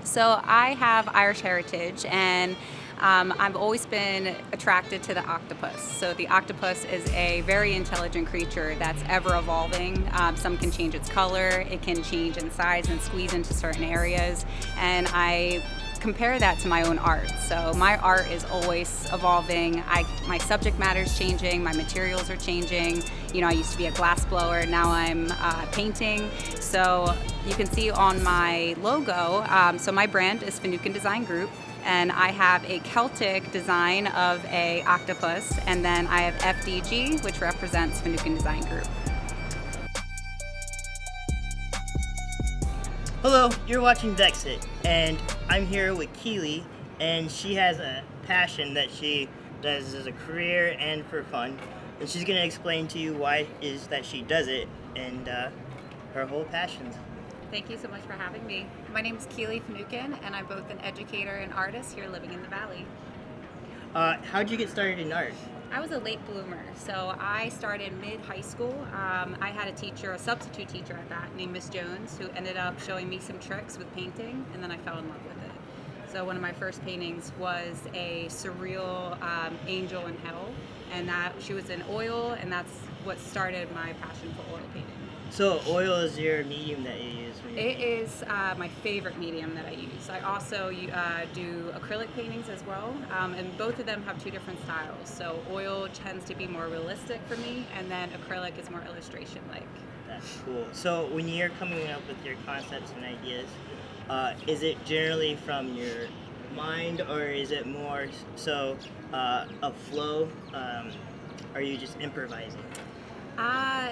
So I have Irish heritage, and I've always been attracted to the octopus. So the octopus is a very intelligent creature that's ever evolving. Some can change its color, it can change in size and squeeze into certain areas, and I compare that to my own art. So my art is always evolving. My subject matter is changing, my materials are changing. I used to be a glass blower, now I'm painting. So you can see on my logo, so my brand is Finucane Design Group, and I have a Celtic design of a octopus, and then I have FDG, which represents Finucane Design Group. Hello, you're watching Dexit, and I'm here with Keely, and she has a passion that she does as a career and for fun, and she's going to explain to you why it is that she does it and her whole passions. Thank you so much for having me. My name is Keely Finucane, and I'm both an educator and artist here living in the Valley. How'd you get started in art? I was a late bloomer, so I started mid-high school. I had a substitute teacher at that, named Miss Jones, who ended up showing me some tricks with painting, and then I fell in love with it. So one of my first paintings was a surreal angel in hell, and she was in oil, and that's what started my passion for oil painting. So oil is your medium that you use? It is my favorite medium that I use. I also do acrylic paintings as well, and both of them have two different styles. So oil tends to be more realistic for me, and then acrylic is more illustration-like. That's cool. So when you're coming up with your concepts and ideas, is it generally from your mind, or is it more so a flow? Are you just improvising?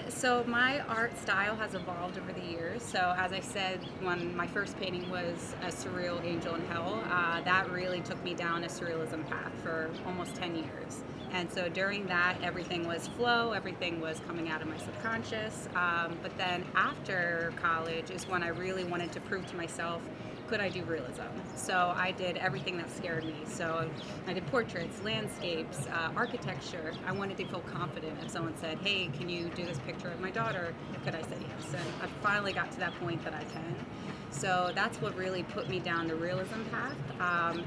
So my art style has evolved over the years. So as I said, when my first painting was a surreal angel in hell, that really took me down a surrealism path for almost 10 years. And so during that, everything was flow, everything was coming out of my subconscious. But then after college is when I really wanted to prove to myself, could I do realism? So I did everything that scared me. So I did portraits, landscapes, architecture. I wanted to feel confident if someone said, hey, can you do this picture of my daughter? Could I say yes? And I finally got to that point that I can. So that's what really put me down the realism path.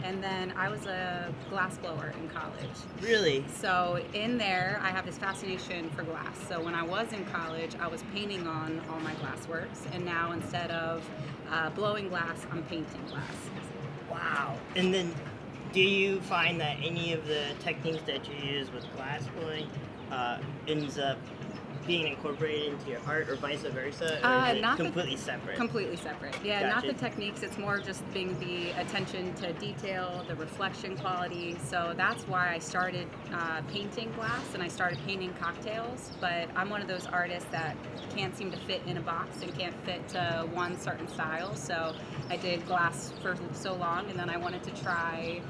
And then I was a glass blower in college. Really? So in there, I have this fascination for glass. So when I was in college, I was painting on all my glass works. And now instead of blowing glass, I'm painting glass. Wow. And then do you find that any of the techniques that you use with glass blowing ends up being incorporated into your art, or vice versa, or is it completely separate? Completely separate. Yeah, Gotcha. Not the techniques. It's more just being the attention to detail, the reflection quality. So that's why I started painting glass, and I started painting cocktails. But I'm one of those artists that can't seem to fit in a box and can't fit to one certain style. So I did glass for so long, and then I wanted to try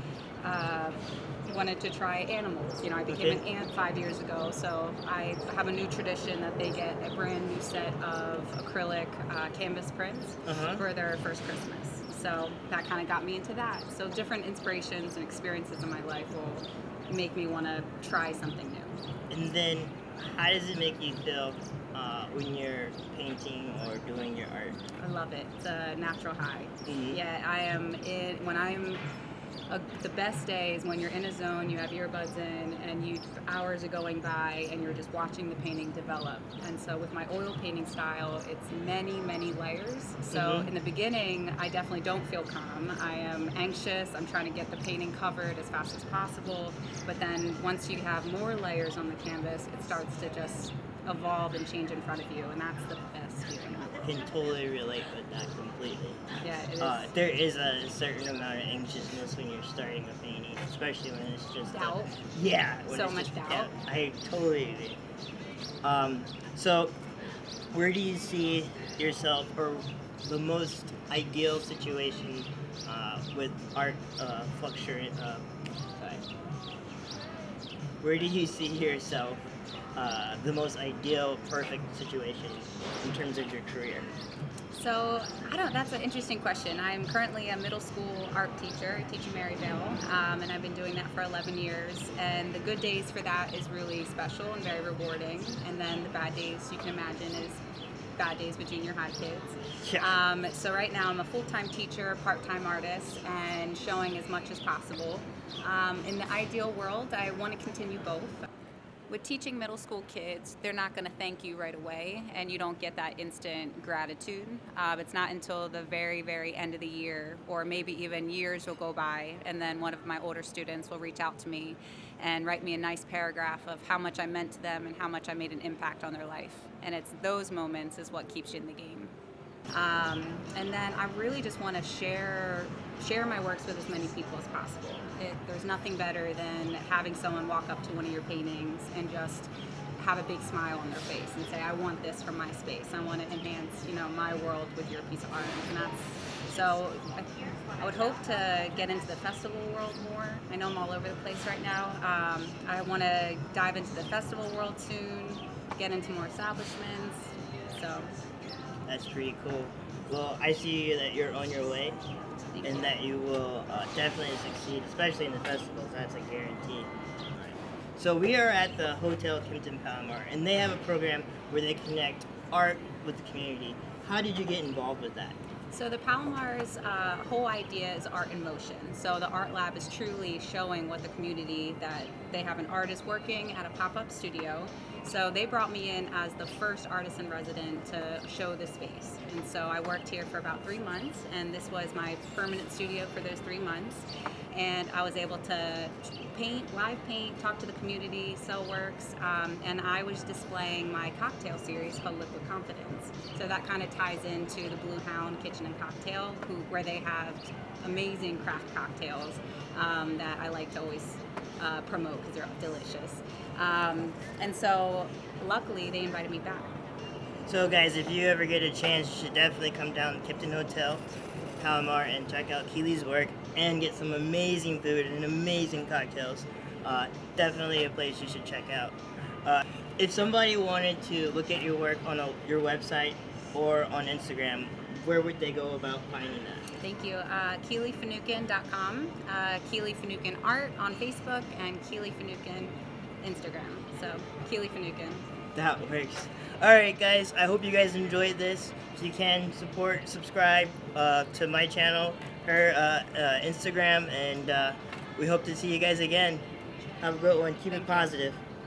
animals. I became an ant 5 years ago, so I have a new tradition that they get a brand new set of acrylic canvas prints for their first Christmas. So that kind of got me into that. So different inspirations and experiences in my life will make me want to try something new. And then how does it make you feel when you're painting or doing your art? I love it. It's a natural high. Mm-hmm. Yeah, the best day is when you're in a zone, you have earbuds in, and hours are going by, and you're just watching the painting develop. And so with my oil painting style, it's many, many layers. So in the beginning, I definitely don't feel calm. I am anxious. I'm trying to get the painting covered as fast as possible. But then once you have more layers on the canvas, it starts to just evolve and change in front of you, and that's the best feeling. I can totally relate with that completely. Yeah, it is. There is a certain amount of anxiousness when you're starting a painting, especially when it's just doubt. So much doubt. Yeah, I totally agree. So where do you see yourself, or the most ideal situation with art fluctuating? Where do you see yourself? The most ideal, perfect situation in terms of your career? So, that's an interesting question. I'm currently a middle school art teacher. I teach in Maryvale, and I've been doing that for 11 years. And the good days for that is really special and very rewarding. And then the bad days, you can imagine, is bad days with junior high kids. Yeah. So right now I'm a full-time teacher, part-time artist, and showing as much as possible. In the ideal world, I want to continue both. With teaching middle school kids, they're not going to thank you right away, and you don't get that instant gratitude. It's not until the very, very end of the year, or maybe even years will go by, and then one of my older students will reach out to me and write me a nice paragraph of how much I meant to them and how much I made an impact on their life. And it's those moments is what keeps you in the game. And then I really just want to share my works with as many people as possible. There's nothing better than having someone walk up to one of your paintings and just have a big smile on their face and say, I want this for my space. I want to enhance, my world with your piece of art. And so I would hope to get into the festival world more. I know I'm all over the place right now. I want to dive into the festival world soon, get into more establishments. So That's pretty cool. Well, I see that you're on your way and that you will definitely succeed, especially in the festivals. That's a guarantee. So we are at the Hotel Kimpton Palomar, and they have a program where they connect art with the community. How did you get involved with that? So the Palomar's whole idea is art in motion. So the art lab is truly showing what the community, that they have an artist working at a pop-up studio. So they brought me in as the first artist in resident to show the space. And so I worked here for about 3 months, and this was my permanent studio for those 3 months. And I was able to live paint, talk to the community, sell works, and I was displaying my cocktail series called Liquid Confidence. So that kind of ties into the Blue Hound Kitchen and Cocktail, where they have amazing craft cocktails that I like to always promote because they're delicious. And so luckily they invited me back. So guys, if you ever get a chance, you should definitely come down to Kimpton Hotel, Palomar, and check out Keely's work and get some amazing food and amazing cocktails. Definitely a place you should check out. If somebody wanted to look at your work on your website or on Instagram, where would they go about finding that? Thank you. KeelyFinucane.com, Keely Finucane Art on Facebook, and Keely Finucane Instagram. So Keely Finucane. That works. Alright guys, I hope you guys enjoyed this. If you can subscribe to my channel, her Instagram, and we hope to see you guys again. Have a good one. Keep it positive.